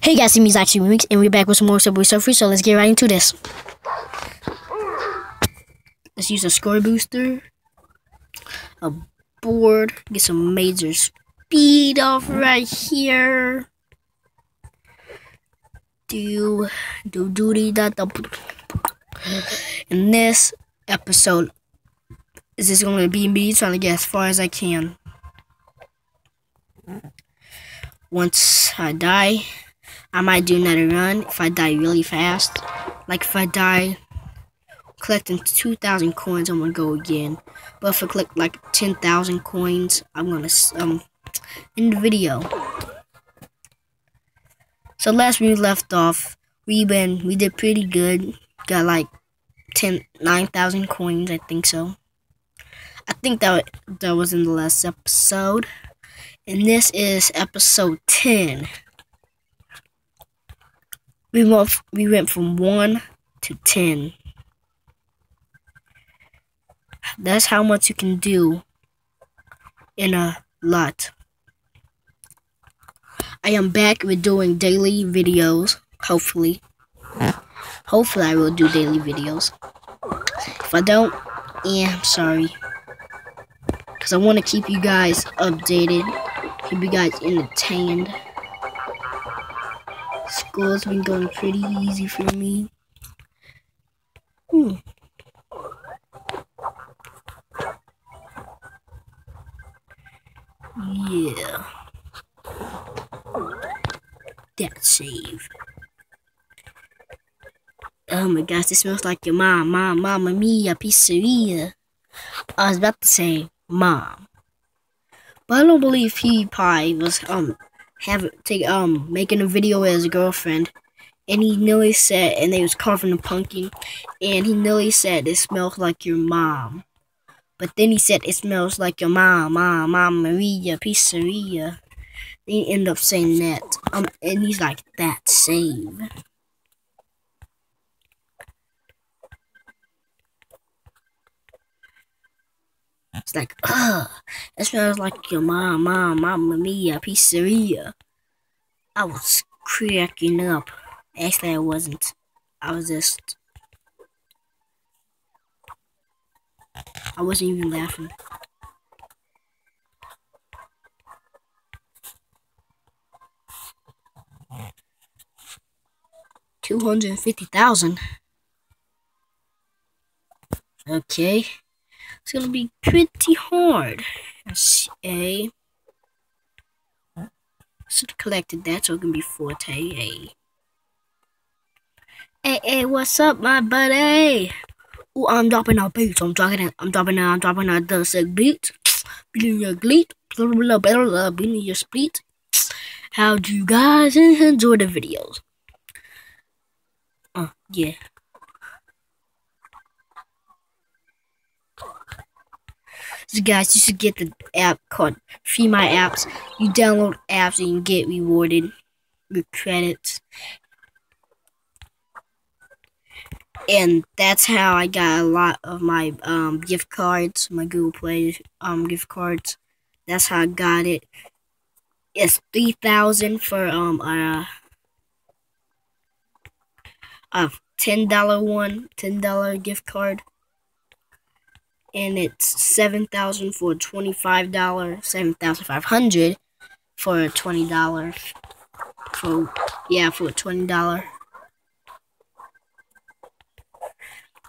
Hey guys, it's me Zach Weeks, and we're back with some more Subway Surfer, so let's get right into this. Let's use a score booster, a board, get some major speed off right here. In this episode, is this going to be me trying to get as far as I can. Once I die, I might do another run if I die really fast. Like if I die collecting 2,000 coins, I'm gonna go again. But if I collect like 10,000 coins, I'm gonna end the video. So last we left off, we did pretty good. Got like 9,000 coins, I think so. I think that was in the last episode. And this is episode 10. We went from 1 to 10. That's how much you can do in a lot. I am back with doing daily videos. Hopefully I will do daily videos. If I don't, I'm sorry. Because I want to keep you guys updated. Keep you guys entertained. School's been going pretty easy for me. Yeah. That save. Oh my gosh, this smells like your mom. Mamma mia, pizzeria. I was about to say mom. But I don't believe PewDiePie was making a video with his girlfriend, and he nearly said, and they was carving a pumpkin, and he nearly said it smells like your mom. But then he said it smells like your Mama Maria Pizzeria. They end up saying that, and he's like, that save. It's like, it smells like your Mama Mia Pizzeria. I was cracking up. Actually, I wasn't. I wasn't even laughing. $250,000. Okay. It's gonna be pretty hard. Should have collected that, so it can be Forte. Hey, what's up, my buddy? Ooh, I'm dropping our beats. I'm dropping our dusty beats. Beating your gleat. Beating your split. How do you guys enjoy the videos? Yeah. So guys, you should get the app called Free My Apps. You download apps and you get rewarded with credits. And that's how I got a lot of my gift cards, my Google Play gift cards. That's how I got it. It's 3,000 for a $10 gift card. And it's 7,000 for $25, 7,500 for $20. For $20.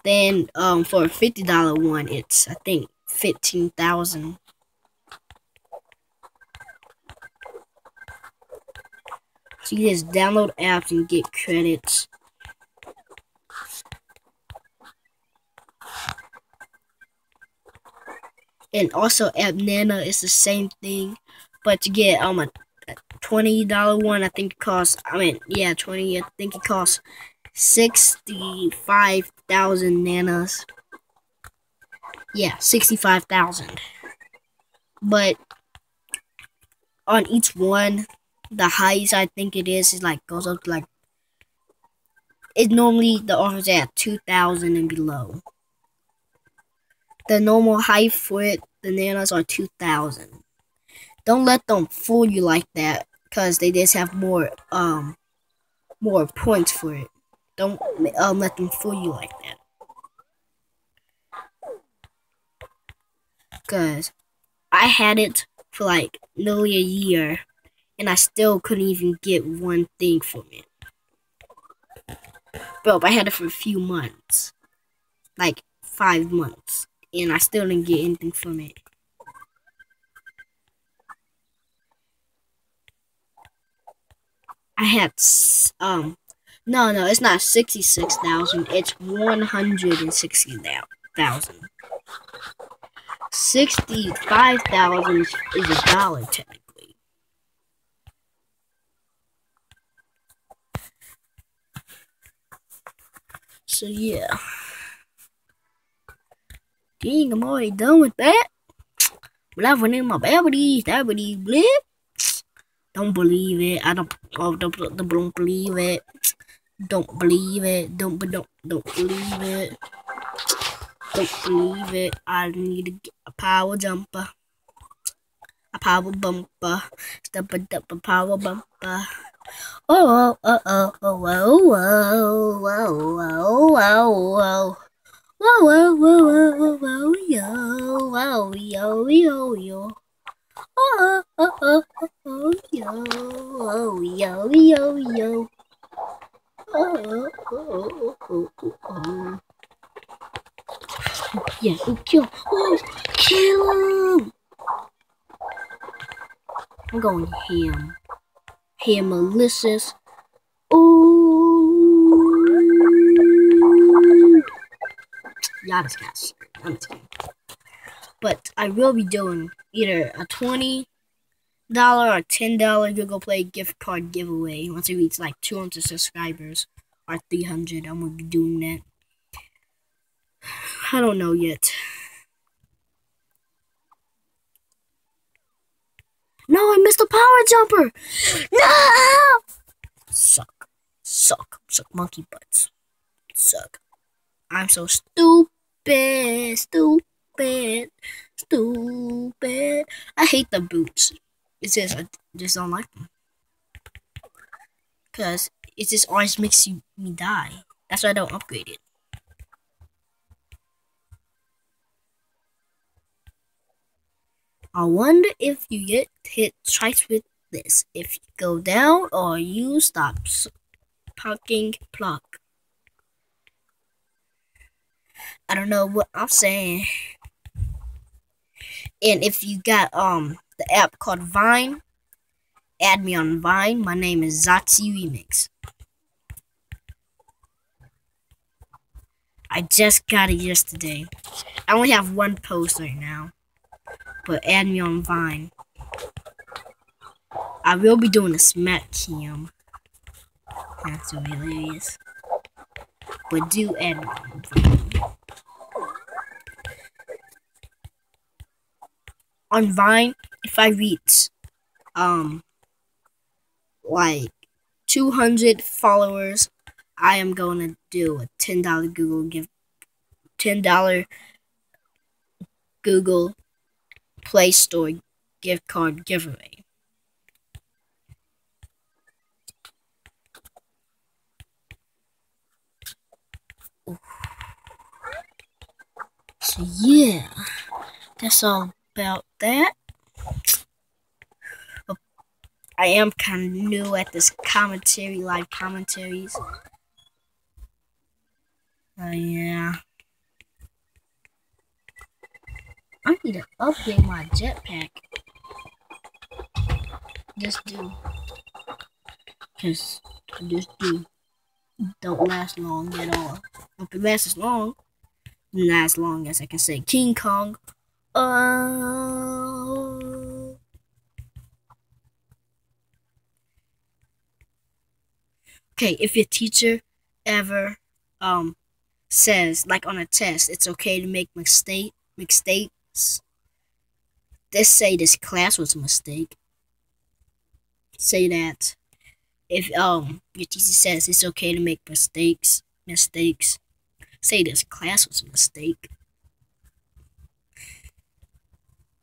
Then for a $50 one, it's I think 15,000. So you just download apps and get credits. And also AppNana is the same thing, but to get a $20 one, I think it costs. 20. I think it costs 65,000 nanas. Yeah, 65,000. But on each one, the highest I think it is like goes up to like. It normally the offers at 2,000 and below. The normal height for it, the nanas are 2,000. Don't let them fool you like that, because they just have more more points for it. Don't let them fool you like that. Cause I had it for like nearly a year, and I still couldn't even get one thing from it. Bro, I had it for a few months, like 5 months, and I still didn't get anything from it. I had no, it's not 66,000. It's 160,000. 65,000 is $1 technically. So yeah. Dang, I'm already done with that. Laughing in my babbity blip. Don't believe it. I don't believe it. Don't believe it. Don't believe it. Don't believe it. I need to get a power jumper. A power bumper. Step a power bumper. Oh, oh, oh, oh, whoa, whoa, whoa, whoa, whoa, whoa. Whoa, whoa, whoa, whoa, whoa, yo, whoa, yo, yo, yo. Oh, oh, oh, oh, oh, yo, oh, yo, yo, yo. Oh, oh, oh, oh, oh, oh. Yeah, kill. Oh, kill him. I'm going ham. Ham malicious. Ooh. Y'all just got scared. I'm just kidding. But I will be doing either a $20 or $10 Google Play gift card giveaway once it reaches like 200 subscribers or 300. I'm gonna be doing that. I don't know yet. No, I missed the power jumper. No! Suck monkey butts. Suck. I'm so stupid. I hate the boots. It's just I just don't like them. Cause it just always makes me die. That's why I don't upgrade it. I wonder if you get hit twice with this. If you go down or you stop pucking pluck. I don't know what I'm saying. And if you got the app called Vine, add me on Vine. My name is Zotzi Remix. I just got it yesterday. I only have one post right now. But add me on Vine. I will be doing a smack cam. That's so hilarious. But do add me on Vine. On Vine, if I reach like 200 followers, I am going to do a $10 Google Play Store gift card giveaway. So yeah, that's all about that. I am kind of new at this live commentaries. Yeah. I need to upgrade my jetpack. Just do. Cause just do. Don't last long at all. If it lasts as long, not as long as I can say King Kong. Okay, if your teacher ever says, like on a test, it's okay to make mistakes. Just say this class was a mistake. Say that. If your teacher says it's okay to make mistakes, say this class was a mistake.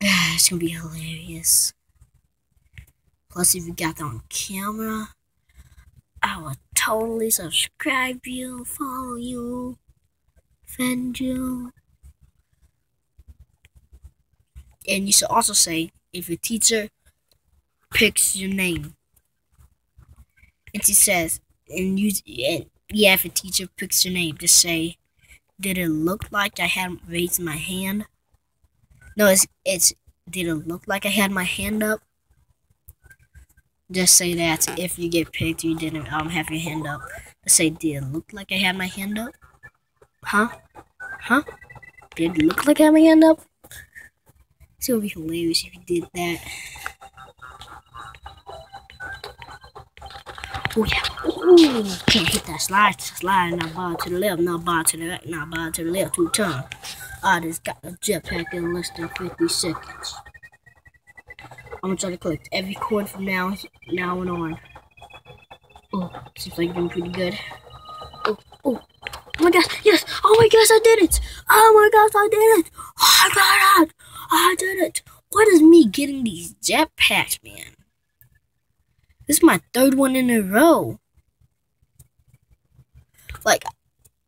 It's gonna be hilarious. Plus, if you got that on camera, I will totally subscribe you, follow you, friend you. And you should also say, if your teacher picks your name, and she says, and yeah, if your teacher picks your name, just say, did it look like I had raised my hand? No, it's did it look like I had my hand up? Just say that if you get picked, you didn't have your hand up. Just say, did it look like I had my hand up? Huh? Huh? Did it look like I had my hand up? It's gonna be hilarious if you did that. Oh yeah. Ooh, can't hit that slide. Slide, now bar to the left, now bar to the right, now bar to the left 2 times. I just got a jetpack in less than 50 seconds. I'm gonna try to collect every coin from now on. Oh, seems like you're doing pretty good. Oh my gosh, yes! Oh my gosh, I did it! Oh my gosh, I did it! Oh my god, I did it! What is me getting these jetpacks, man? This is my 3rd one in a row. Like,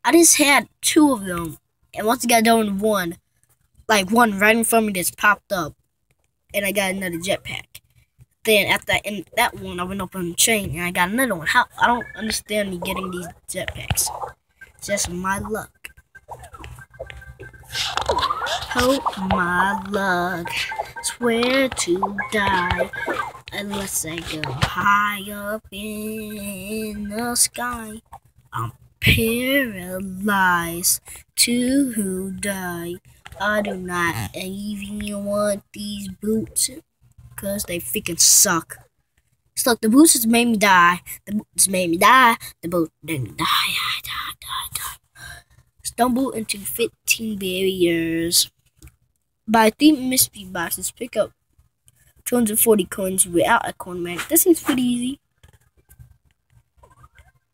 I just had 2 of them, and once I got done with one, like one right in front of me just popped up, and I got another jetpack. Then after that one, I went up on the train, and I got another one. How? I don't understand me getting these jetpacks. Just my luck. Hope my luck. Swear to die unless I go high up in the sky. I'm paralyzed to die. I do not even want these boots because they freaking suck. It's like the boots just made me die. The boots made me die. The boots made me die. Stumble into 15 barriers. Buy 3 mystery boxes. Pick up 240 coins without a coin magnet. That seems pretty easy.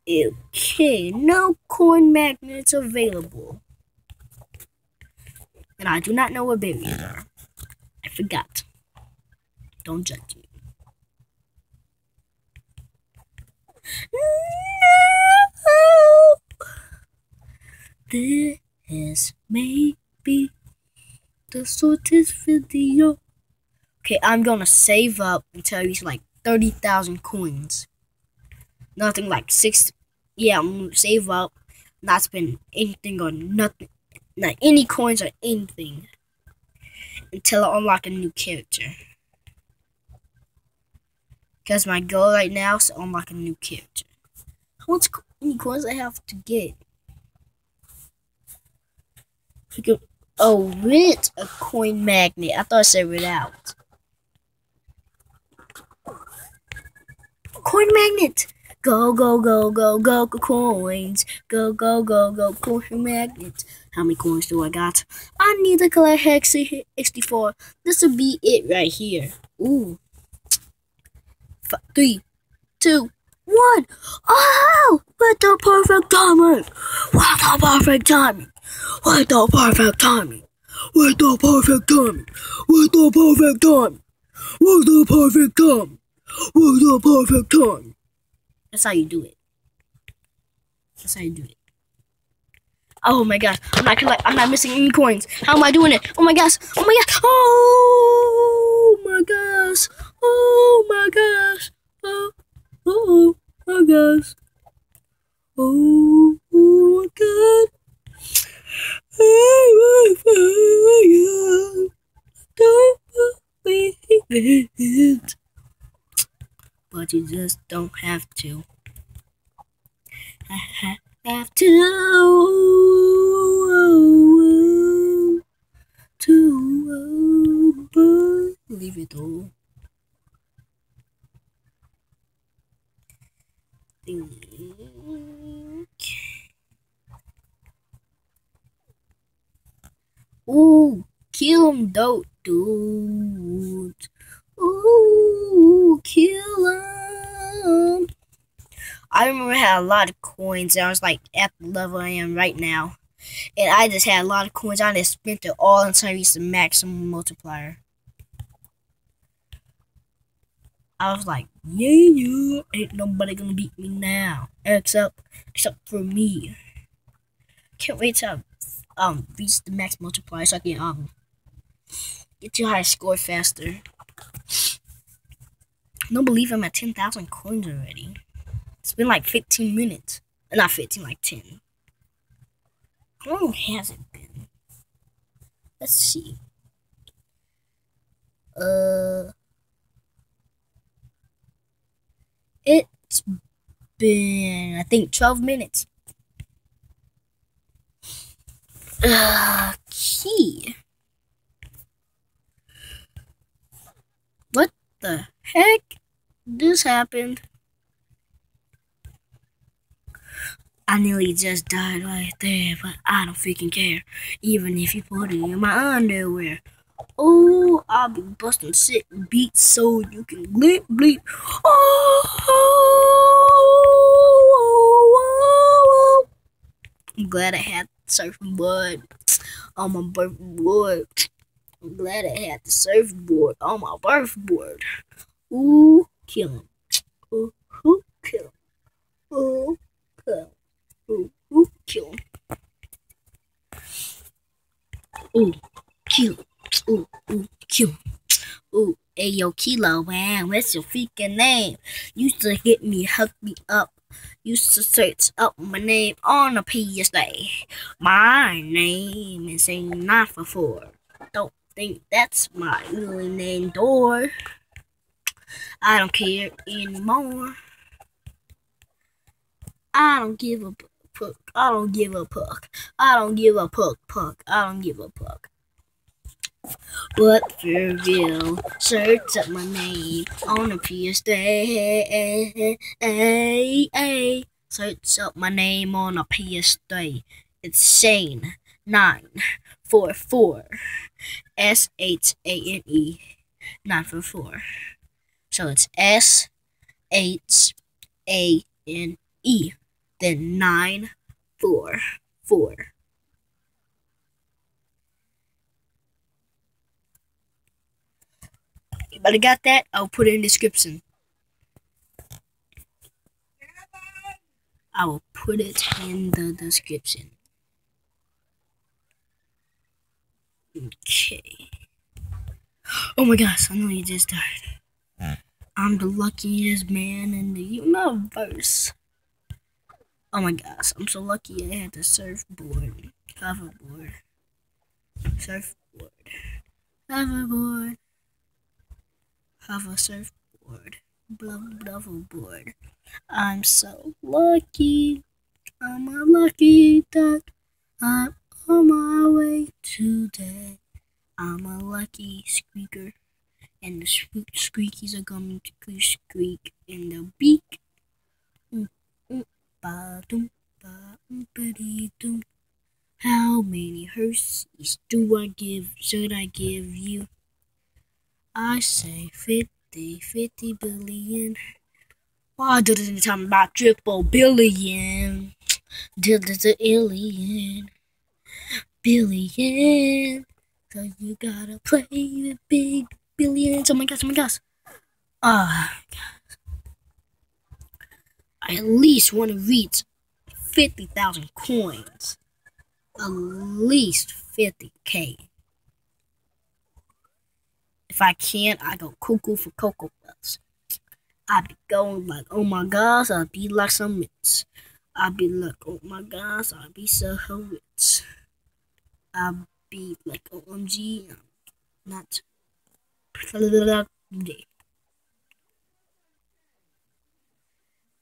Okay, no coin magnets available. And I do not know what barriers are. I forgot. Don't judge me. No! This may be the shortest video. Okay, I'm gonna save up until I reach like 30,000 coins. Nothing like 6. Yeah, I'm gonna save up, not spend anything on nothing, not any coins or anything, until I unlock a new character. Because my goal right now is to unlock a new character. How many coins I have to get? Oh, with a coin magnet. I thought I said without. Coin magnet! Go, go, go, go, go, go, coins. Go, go, go, go, coin magnet. How many coins do I got? I need to collect Hex 64. This will be it right here. Ooh. 3, 2, 1. Oh! With the perfect timing! With the perfect timing! With the perfect timing! With the perfect timing! With the perfect timing! With the perfect timing! With the perfect timing! That's how you do it. That's how you do it. Oh my gosh! I'm not missing any coins. How am I doing it? Oh my gosh! Oh my gosh! Oh my gosh! Oh my gosh! Oh my gosh! Oh my god! Oh my god! Don't believe it. But you just don't have to. I have to believe it all. Ooh, kill him, don't, dude. Ooh, kill him. I remember I had a lot of coins, and I was like at the level I am right now. And I just had a lot of coins. I just spent it all until I reached the maximum multiplier. I was like, yeah, ain't nobody gonna beat me now, except for me. Can't wait to reach the max multiplier so I can get to high score faster. I don't believe I'm at 10,000 coins already. It's been like 15 minutes. Not 15, like 10. How long has it been? Let's see. It's been, I think, 12 minutes. Key. What the heck? This happened. I nearly just died right there, but I don't freaking care. Even if you put it in my underwear. Oh, I'll be busting sick beats so you can bleep bleep. Oh, I'm glad I had surfboard on my surfboard. I'm glad I had the surfboard on my surfboard. Ooh, kill him. Ooh, kill him. Ooh, kill him. Ooh, kill him. Ooh, kill him. Ooh, kill him. Ooh, ayo, Kilo, man, what's your freaking name? Used to hit me, hook me up. Used to search up my name on a PSA. My name is a 944. Don't think that's my really name door. I don't care anymore. I don't give a puck. I don't give a puck. I don't give a puck. I don't give a puck. But for real, search up my name on a PSA. Search up my name on a PSA. It's Shane 944. SHANE 944. So it's SHANE, then 944. But I got that. I'll put it in the description. I will put it in the description. Okay. Oh my gosh, I know you just died. I'm the luckiest man in the universe. Oh my gosh, I'm so lucky I had the surfboard, hoverboard, surfboard, hoverboard, hover surfboard, board. I'm so lucky. I'm a lucky duck. I'm on my way today. I'm a lucky squeaker, and the squeakies are going to squeak in the beak. How many Hershey's should I give you? I say 50 billion. Why did it talk about triple billion? Did the alien billion? So you gotta play with big billions. Oh my gosh. I at least want to reach 50,000 coins. At least 50K. If I can't, I go cuckoo for Cocoa Puffs. I be going like, oh my gosh, I be like some mitts. I be like, oh my gosh, I be so rich. I be like, OMG, not.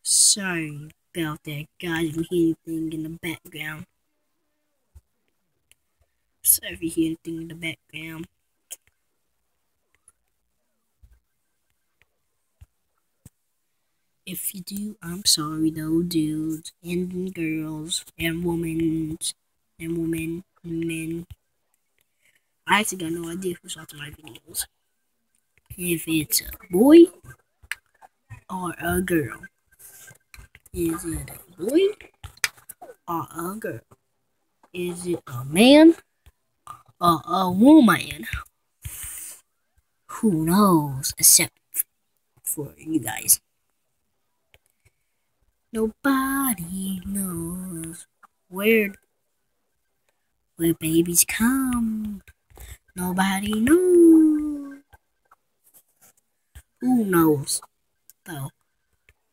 Sorry about that, guys. If you hear anything in the background. Sorry if you hear anything in the background. If you do, I'm sorry though, dudes and girls and women, men. I actually got no idea who's watching my videos. If it's a boy or a girl. Is it a boy or a girl? Is it a man or a woman? Who knows? Except for you guys. Nobody knows where babies come. Nobody knows. Who knows though?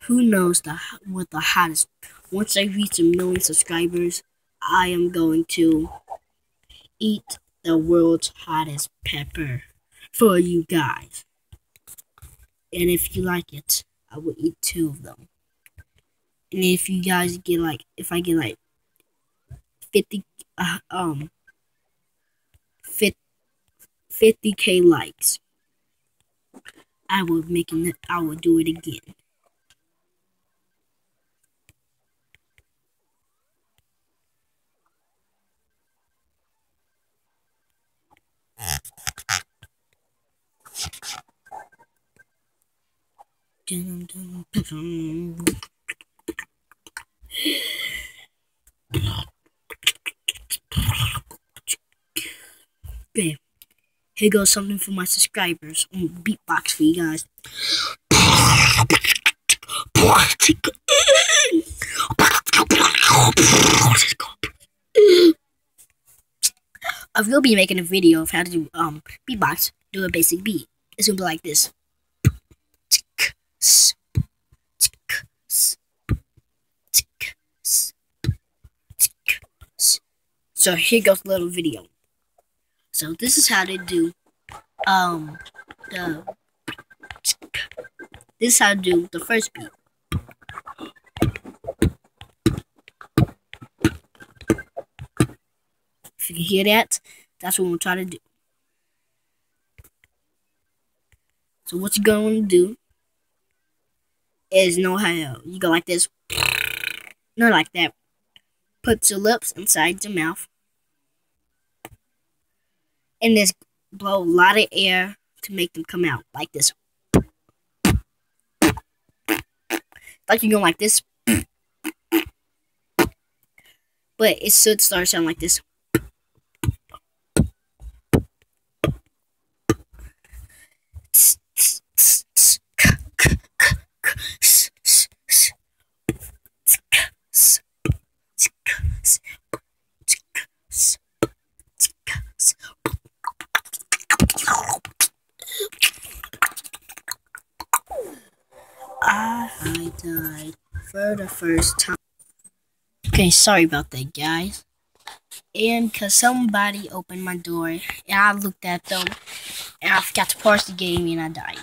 Who knows what the hottest? Once I reach 1,000,000 subscribers, I am going to eat the world's hottest pepper for you guys. And if you like it, I will eat 2 of them. And if you guys get if I get 50K likes, I will do it again. Okay, here goes something for my subscribers. I'm gonna beatbox for you guys. I will be making a video of how to do beatbox, do a basic beat. It's gonna be like this. So here goes a little video. So this is how to do this is how to do the first beat. If you can hear that, that's what we'll try to do. So what you're going to do is know how you go like this. Not like that. Put your lips inside your mouth. And just blow a lot of air to make them come out like this. Like you're going like this. But it should start sounding like this. I died for the first time. Okay, sorry about that, guys. And because somebody opened my door, and I looked at them, and I forgot to pause the game, and I died.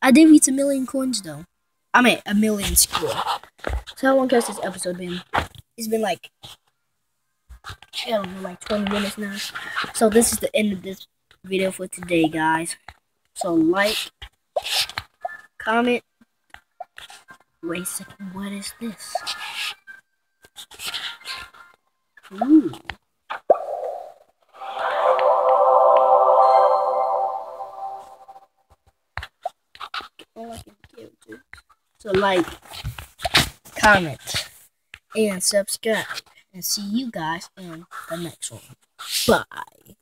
I did reach 1,000,000 coins, though. I mean, 1,000,000 score. So how long has this episode been? It's been like, I don't know, like 20 minutes now. So this is the end of this video for today, guys. So like, comment. Wait a second, what is this? Ooh. So like, comment, and subscribe. And see you guys in the next one. Bye.